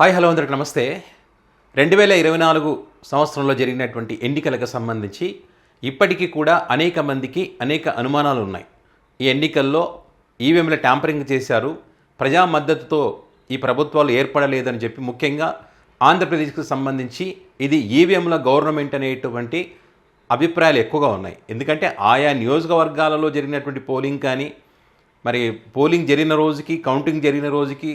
Hi hello అందరికి నమస్తే. 2024 సంవత్సరంలో జరిగినటువంటి ఎన్నికలకు సంబంధించి ఇప్పటికీ కూడా అనేక మందికి అనేక అనుమానాలు ఉన్నాయి. ఈ ఎన్నికల్లో ఈవీఎంల ట్యాంపరింగ్ చేశారు, ప్రజా మద్దతుతో ఈ ప్రభుత్వాలు ఏర్పడలేదని చెప్పి ముఖ్యంగా ఆంధ్రప్రదేశ్కి సంబంధించి ఇది ఈవీఎంల గవర్నమెంట్ అనేటువంటి అభిప్రాయాలు ఎక్కువగా ఉన్నాయి. ఎందుకంటే ఆయా నియోజకవర్గాలలో జరిగినటువంటి పోలింగ్ కానీ, మరి పోలింగ్ జరిగిన రోజుకి కౌంటింగ్ జరిగిన రోజుకి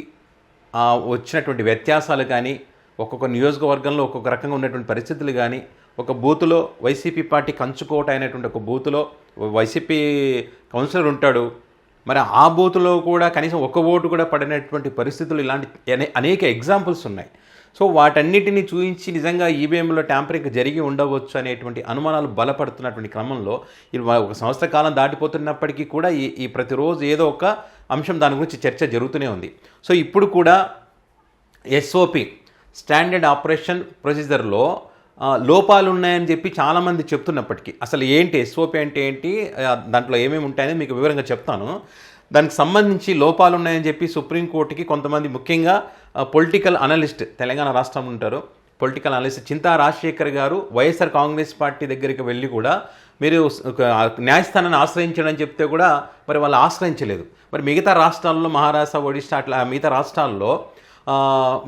వచ్చినటువంటి వ్యత్యాసాలు కానీ, ఒక్కొక్క నియోజకవర్గంలో ఒక్కొక్క రకంగా ఉన్నటువంటి పరిస్థితులు కానీ, ఒక బూతులో వైసీపీ పార్టీ కంచుకోట అయినటువంటి ఒక బూతులో వైసీపీ కౌన్సిలర్ ఉంటాడు, మరి ఆ బూతులో కూడా కనీసం ఒక ఓటు కూడా పడినటువంటి పరిస్థితులు, ఇలాంటి అనేక ఎగ్జాంపుల్స్ ఉన్నాయి. సో వాటన్నిటిని చూపించి నిజంగా ఈవీఎంలో ట్యాంపరింగ్ జరిగి ఉండవచ్చు అనేటువంటి అనుమానాలు బలపడుతున్నటువంటి క్రమంలో ఒక సంవత్సర కాలం దాటిపోతున్నప్పటికీ కూడా ఈ ప్రతిరోజు ఏదో ఒక అంశం దాని గురించి చర్చ జరుగుతూనే ఉంది. సో ఇప్పుడు కూడా ఎస్ఓపి స్టాండర్డ్ ఆపరేషన్ ప్రొసీజర్లో లోపాలు ఉన్నాయని చెప్పి చాలామంది చెప్తున్నప్పటికీ అసలు ఏంటి ఎస్ఓపి అంటే ఏంటి, దాంట్లో ఏమేమి ఉంటాయని మీకు వివరంగా చెప్తాను. దానికి సంబంధించి లోపాలు ఉన్నాయని చెప్పి సుప్రీంకోర్టుకి కొంతమంది ముఖ్యంగా పొలిటికల్ అనలిస్ట్, తెలంగాణ రాష్ట్రంలో ఉంటారు, పొలిటికల్ అనలిస్ట్ చింతా రాజశేఖర్ గారు వైఎస్ఆర్ కాంగ్రెస్ పార్టీ దగ్గరికి వెళ్ళి కూడా మీరు న్యాయస్థానాన్ని ఆశ్రయించడం చెప్తే కూడా మరి వాళ్ళు ఆశ్రయించలేదు. మరి మిగతా రాష్ట్రాల్లో మహారాష్ట్ర, ఒడిశా అట్లా మిగతా రాష్ట్రాల్లో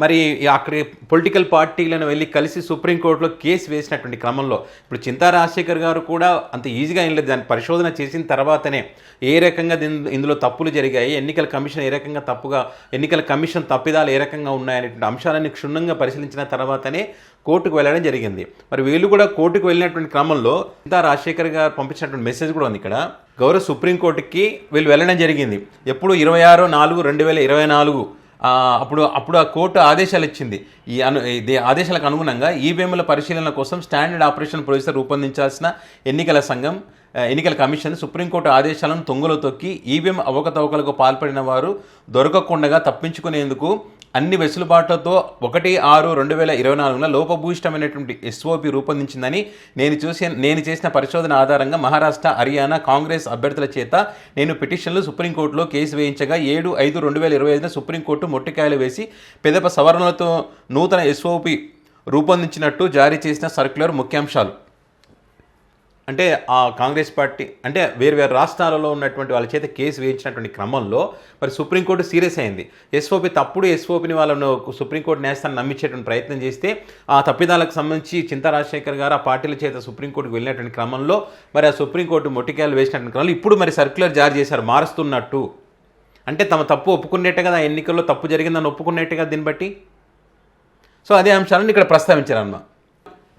మరి అక్కడ పొలిటికల్ పార్టీలను వెళ్ళి కలిసి సుప్రీంకోర్టులో కేసు వేసినటువంటి క్రమంలో ఇప్పుడు చింతా రాజశేఖర్ గారు కూడా అంత ఈజీగా ఏం లేదు, దాన్ని పరిశోధన చేసిన తర్వాతనే ఏ రకంగా ఇందులో తప్పులు జరిగాయి, ఎన్నికల కమిషన్ ఏ రకంగా ఎన్నికల కమిషన్ తప్పిదాలు ఏ రకంగా ఉన్నాయనేటువంటి అంశాలన్నీ క్షుణ్ణంగా పరిశీలించిన తర్వాతనే కోర్టుకు వెళ్ళడం జరిగింది. మరి వీళ్ళు కూడా కోర్టుకు వెళ్ళినటువంటి క్రమంలో చింతా రాజశేఖర్ గారు పంపించినటువంటి మెసేజ్ కూడా ఉంది ఇక్కడ. గౌరవ సుప్రీంకోర్టుకి వీళ్ళు వెళ్ళడం జరిగింది. ఎప్పుడు 26/4/2024 అప్పుడు ఆ కోర్టు ఆదేశాలు ఇచ్చింది. ఈ ఆదేశాలకు అనుగుణంగా ఈవీఎంల పరిశీలన కోసం స్టాండర్డ్ ఆపరేషన్ ప్రొసీజర్ రూపొందించాల్సిన ఎన్నికల కమిషన్ సుప్రీంకోర్టు ఆదేశాలను తొంగలో తొక్కి ఈవీఎం అవకతవకలకు పాల్పడిన వారు దొరకకుండా తప్పించుకునేందుకు అన్ని వెసులుబాట్లతో 1/6/2024 లోపభూయిష్టమైనటువంటి ఎస్ఓపి రూపొందించిందని నేను చేసిన పరిశోధన ఆధారంగా మహారాష్ట్ర, హర్యానా కాంగ్రెస్ అభ్యర్థుల చేత నేను పిటిషన్లు సుప్రీంకోర్టులో కేసు వేయించగా 7/5/2025 సుప్రీంకోర్టు మొట్టికాయలు వేసి పెదప సవరణలతో నూతన ఎస్ఓపి రూపొందించినట్టు జారీ చేసిన సర్క్యులర్ ముఖ్యాంశాలు. అంటే ఆ కాంగ్రెస్ పార్టీ అంటే వేరు రాష్ట్రాలలో ఉన్నటువంటి వాళ్ళ చేత కేసు వేయించినటువంటి క్రమంలో మరి సుప్రీంకోర్టు సీరియస్ అయింది. తప్పుడు ఎస్ఓపిని వాళ్ళను సుప్రీంకోర్టు న్యాయస్థానం నమ్మించేటువంటి ప్రయత్నం చేస్తే ఆ తప్పిదాలకు సంబంధించి చింతా రాజశేఖర్ గారు ఆ పార్టీల చేత సుప్రీంకోర్టుకు వెళ్ళినటువంటి క్రమంలో మరి ఆ సుప్రీంకోర్టు మొట్టికాయలు వేసినటువంటి క్రమంలో ఇప్పుడు మరి సర్క్యులర్ జారీ చేశారు మారుస్తున్నట్టు. అంటే తమ తప్పు ఒప్పుకున్నట్టే కదా, ఎన్నికల్లో తప్పు జరిగిందని ఒప్పుకున్నట్టే కదా దీన్ని బట్టి. సో అదే అంశాలను ఇక్కడ ప్రస్తావించారన్నమాట.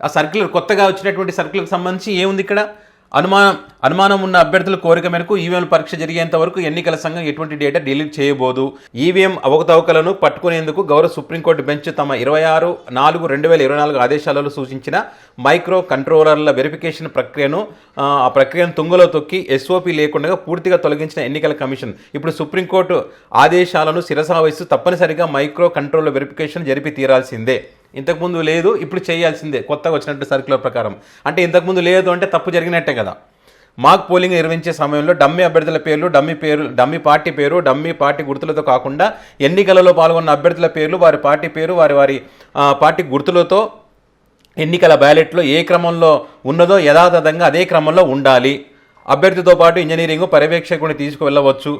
ఆ సర్క్యులర్ కొత్తగా వచ్చినటువంటి సర్క్యులర్కి సంబంధించి ఏముంది ఇక్కడ, అనుమానం ఉన్న అభ్యర్థుల కోరిక మేరకు ఈవీఎం పరీక్ష జరిగేంత వరకు ఎన్నికల సంఘం ఎటువంటి డేటా డిలీట్ చేయబోదు. ఈవీఎం అవకతవకలను పట్టుకునేందుకు గౌరవ సుప్రీంకోర్టు బెంచ్ తమ 26/4/2024 ఆదేశాలలో సూచించిన మైక్రో కంట్రోలర్ల వెరిఫికేషన్ ఆ ప్రక్రియను తుంగలో తొక్కి ఎస్ఓపి లేకుండా పూర్తిగా తొలగించిన ఎన్నికల కమిషన్ ఇప్పుడు సుప్రీంకోర్టు ఆదేశాలను శిరసావహిస్తూ తప్పనిసరిగా మైక్రో కంట్రోలర్ వెరిఫికేషన్ జరిపి తీరాల్సిందే. ఇంతకుముందు లేదు, ఇప్పుడు చేయాల్సిందే కొత్తగా వచ్చినట్టు సర్క్యులర్ ప్రకారం. అంటే ఇంతకుముందు లేదు అంటే తప్పు జరిగినట్టే కదా. మాక్ పోలింగ్ నిర్వహించే సమయంలో డమ్మీ అభ్యర్థుల పేర్లు, డమ్మీ పార్టీ పేరు, డమ్మీ పార్టీ గుర్తులతో కాకుండా ఎన్నికలలో పాల్గొన్న అభ్యర్థుల పేర్లు, వారి పార్టీ పేరు, వారి పార్టీ గుర్తులతో ఎన్నికల బ్యాలెట్లో ఏ క్రమంలో ఉన్నదో యథాతథంగా అదే క్రమంలో ఉండాలి. అభ్యర్థితో పాటు ఇంజనీరింగ్ పర్యవేక్షకుని తీసుకువెళ్ళవచ్చు.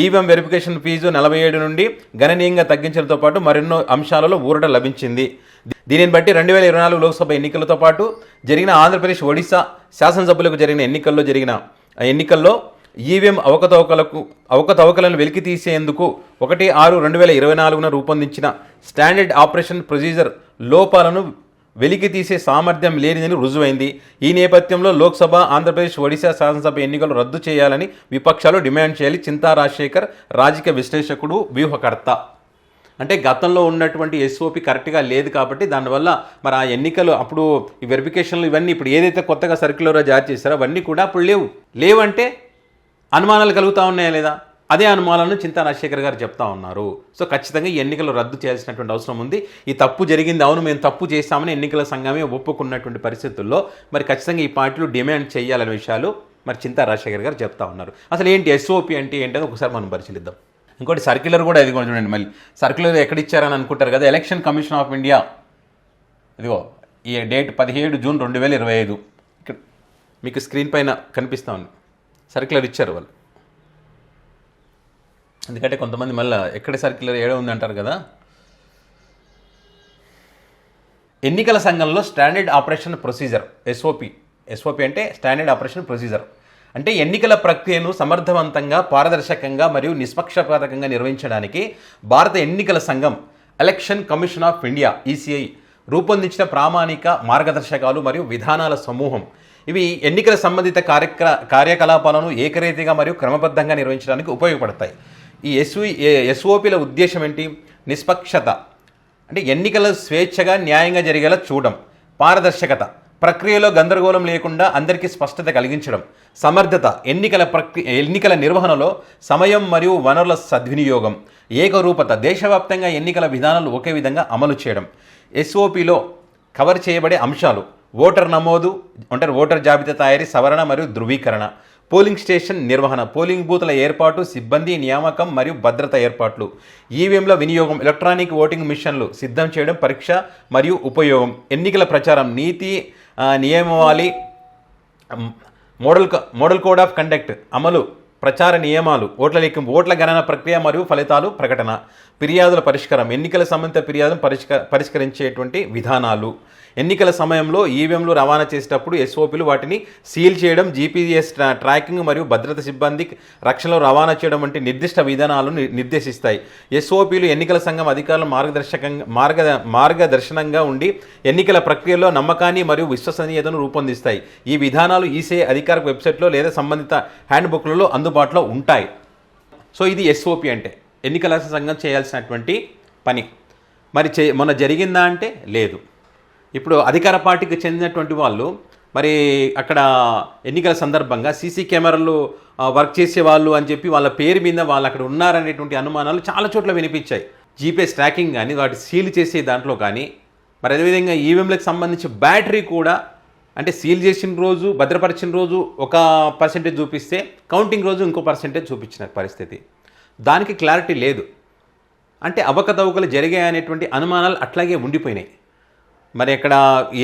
ఈవీఎం వెరిఫికేషన్ ఫీజు 47 నుండి గణనీయంగా తగ్గించడంతో పాటు మరెన్నో అంశాలలో ఊరట లభించింది. దీనిని బట్టి 2024 లోక్సభ ఎన్నికలతో పాటు జరిగిన ఆంధ్రప్రదేశ్, ఒడిశా శాసనసభ్యులకు జరిగిన ఎన్నికల్లో ఈవీఎం అవకతవకలను వెలికి తీసేందుకు 1/6/2024 రూపొందించిన స్టాండర్డ్ ఆపరేషన్ ప్రొసీజర్ లోపాలను వెలికి తీసే సామర్థ్యం లేనిదని రుజువైంది. ఈ నేపథ్యంలో లోక్సభ, ఆంధ్రప్రదేశ్, ఒడిశా శాసనసభ ఎన్నికలు రద్దు చేయాలని విపక్షాలు డిమాండ్ చేయాలి. చింతా రాజశేఖర్ రాజకీయ విశ్లేషకుడు, వ్యూహకర్త. అంటే గతంలో ఉన్నటువంటి ఎస్ఓపి కరెక్ట్గా లేదు కాబట్టి దానివల్ల మరి ఆ ఎన్నికలు అప్పుడు ఈ వెరిఫికేషన్లు ఇవన్నీ ఇప్పుడు ఏదైతే కొత్తగా సర్క్యులర్ జారీ చేశారో అవన్నీ కూడా అప్పుడు లేవంటే అనుమానాలు కలుగుతూ ఉన్నాయా లేదా, అదే అనుమానాలను చింతా రాజశేఖర్ గారు చెప్తా ఉన్నారు. సో ఖచ్చితంగా ఈ ఎన్నికలు రద్దు చేయాల్సినటువంటి అవసరం ఉంది. ఈ తప్పు జరిగింది, అవును మేము తప్పు చేస్తామని ఎన్నికల సంఘమే ఒప్పుకున్నటువంటి పరిస్థితుల్లో మరి ఖచ్చితంగా ఈ పార్టీలు డిమాండ్ చేయాలనే విషయాలు మరి చింతా రాజశేఖర్ గారు చెప్తా ఉన్నారు. అసలు ఏంటి ఎస్ఓపి అంటే ఏంటని ఒకసారి మనం పరిశీలిద్దాం. ఇంకోటి సర్క్యులర్ కూడా ఇది కూడా చూడండి, మళ్ళీ సర్క్యులర్ ఎక్కడ ఇచ్చారని అనుకుంటారు కదా. ఎలక్షన్ కమిషన్ ఆఫ్ ఇండియా, ఇదిగో ఈ డేట్ 17 జూన్ 2025, ఇక్కడ మీకు స్క్రీన్ పైన కనిపిస్తూ ఉంది. సర్క్యులర్ ఇచ్చారు వాళ్ళు. ఎందుకంటే కొంతమంది మళ్ళీ ఎక్కడ సర్క్యులర్ ఏడో ఉంది అంటారు కదా. ఎన్నికల సంఘంలో స్టాండర్డ్ ఆపరేషన్ ప్రొసీజర్, ఎస్ఓపి అంటే స్టాండర్డ్ ఆపరేషన్ ప్రొసీజర్. అంటే ఎన్నికల ప్రక్రియను సమర్థవంతంగా, పారదర్శకంగా మరియు నిష్పక్షపాతకంగా నిర్వహించడానికి భారత ఎన్నికల సంఘం election commission of India ECI రూపొందించిన ప్రామాణిక మార్గదర్శకాలు మరియు విధానాల సమూహం. ఇవి ఎన్నికల సంబంధిత కార్యకలాపాలను ఏకరీతిగా మరియు క్రమబద్ధంగా నిర్వహించడానికి ఉపయోగపడతాయి. ఈ ఎస్ఓపిల ఉద్దేశం ఏంటి? నిష్పక్షత అంటే ఎన్నికలు స్వేచ్ఛగా న్యాయంగా జరిగేలా చూడడం, పారదర్శకత ప్రక్రియలో గందరగోళం లేకుండా అందరికీ స్పష్టత కలిగించడం, సమర్థత ఎన్నికల నిర్వహణలో సమయం మరియు వనరుల సద్వినియోగం, ఏకరూపత దేశవ్యాప్తంగా ఎన్నికల విధానాలు ఒకే విధంగా అమలు చేయడం. ఎస్ఓపిలో కవర్ చేయబడే అంశాలు: ఓటర్ నమోదు అంటే ఓటర్ జాబితా తయారీ, సవరణ మరియు ధృవీకరణ, పోలింగ్ స్టేషన్ నిర్వహణ, పోలింగ్ బూత్ల ఏర్పాటు, సిబ్బంది నియామకం మరియు భద్రత ఏర్పాట్లు, ఈవీఎంల వినియోగం, ఎలక్ట్రానిక్ ఓటింగ్ మిషన్లు సిద్ధం చేయడం, పరీక్ష మరియు ఉపయోగం, ఎన్నికల ప్రచారం, నీతి నియమావళి, మోడల్ కోడ్ ఆఫ్ కండక్ట్ అమలు, ప్రచార నియమాలు, ఓట్ల గణన ప్రక్రియ మరియు ఫలితాలు ప్రకటన, ఫిర్యాదుల పరిష్కారం, ఎన్నికల సంబంధిత ఫిర్యాదులను పరిష్కరించేటువంటి విధానాలు, ఎన్నికల సమయంలో ఈవీఎంలు రవాణా చేసేటప్పుడు ఎస్ఓపీలు వాటిని సీల్ చేయడం, జీపీఎస్ ట్రాకింగ్ మరియు భద్రత సిబ్బంది రక్షణలో రవాణా చేయడం వంటి నిర్దిష్ట విధానాలను నిర్దేశిస్తాయి. ఎస్ఓపీలు ఎన్నికల సంఘం అధికారుల మార్గదర్శనంగా ఉండి ఎన్నికల ప్రక్రియలో నమ్మకాన్ని మరియు విశ్వసనీయతను రూపొందిస్తాయి. ఈ విధానాలు ఈసీఐ అధికారిక వెబ్సైట్లో లేదా సంబంధిత హ్యాండ్బుక్లలో అందుబాటులో ఉంటాయి. సో ఇది ఎస్ఓపి అంటే ఎన్నికల సంఘం చేయాల్సినటువంటి పని. మరి మొన్న జరిగిందా అంటే లేదు. ఇప్పుడు అధికార పార్టీకి చెందినటువంటి వాళ్ళు మరి అక్కడ ఎన్నికల సందర్భంగా సీసీ కెమెరాలు వర్క్ చేసే వాళ్ళు అని చెప్పి వాళ్ళ పేరు మీద వాళ్ళు అక్కడ ఉన్నారనేటువంటి అనుమానాలు చాలా చోట్ల వినిపించాయి. జీపీఎస్ ట్రాకింగ్ కానీ వాటి సీల్ చేసే దాంట్లో కానీ, మరి అదేవిధంగా ఈవీఎంలకు సంబంధించి బ్యాటరీ కూడా అంటే సీల్ చేసిన రోజు, భద్రపరిచిన రోజు ఒక పర్సెంటేజ్ చూపిస్తే కౌంటింగ్ రోజు ఇంకో పర్సెంటేజ్ చూపించిన పరిస్థితి. దానికి క్లారిటీ లేదు. అంటే అవకతవకలు జరిగాయనేటువంటి అనుమానాలు అట్లాగే ఉండిపోయినాయి. మరి ఇక్కడ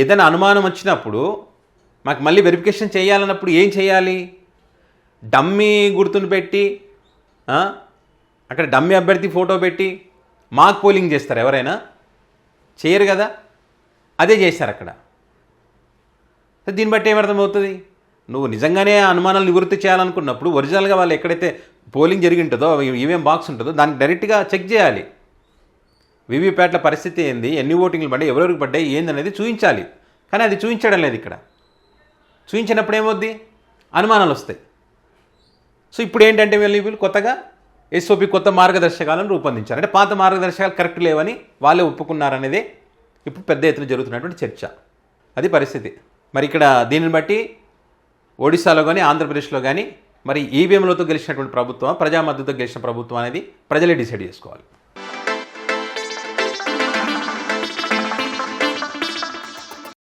ఏదైనా అనుమానం వచ్చినప్పుడు మాకు మళ్ళీ వెరిఫికేషన్ చేయాలన్నప్పుడు ఏం చేయాలి? డమ్మీ గుర్తును పెట్టి అక్కడ డమ్మీ అభ్యర్థి ఫోటో పెట్టి మాక్ పోలింగ్ చేస్తారు ఎవరైనా? చేయరు కదా. అదే చేశారు అక్కడ. దీన్ని బట్టి ఏమర్థమవుతుంది? నువ్వు నిజంగానే అనుమానాలు నివృత్తి చేయాలనుకున్నప్పుడు ఒరిజినల్గా వాళ్ళు ఎక్కడైతే పోలింగ్ జరిగి ఉంటుందో, ఈవీఎం బాక్స్ ఉంటుందో దాన్ని డైరెక్ట్గా చెక్ చేయాలి. వీవీప్యాట్ల పరిస్థితి ఏంది, ఎన్ని ఓటింగ్లు పడ్డాయి, ఎవరెవరికి పడ్డాయి ఏందనేది చూపించాలి. కానీ అది చూపించడం లేదు ఇక్కడ. చూపించినప్పుడు ఏమవుద్ది? అనుమానాలు వస్తాయి. సో ఇప్పుడు ఏంటంటే వీళ్ళు కొత్తగా ఎస్ఓపి కొత్త మార్గదర్శకాలను రూపొందించారు. అంటే పాత మార్గదర్శకాలు కరెక్ట్ లేవని వాళ్ళే ఒప్పుకున్నారనేదే ఇప్పుడు పెద్ద ఎత్తున జరుగుతున్నటువంటి చర్చ. అది పరిస్థితి. మరి ఇక్కడ దీనిని బట్టి ఒడిశాలో కానీ ఆంధ్రప్రదేశ్లో కానీ మరి ఈవీఎంలతో గెలిచినటువంటి ప్రభుత్వం, ప్రజా మద్దతుతో గెలిచిన ప్రభుత్వం అనేది ప్రజలే డిసైడ్ చేసుకోవాలి.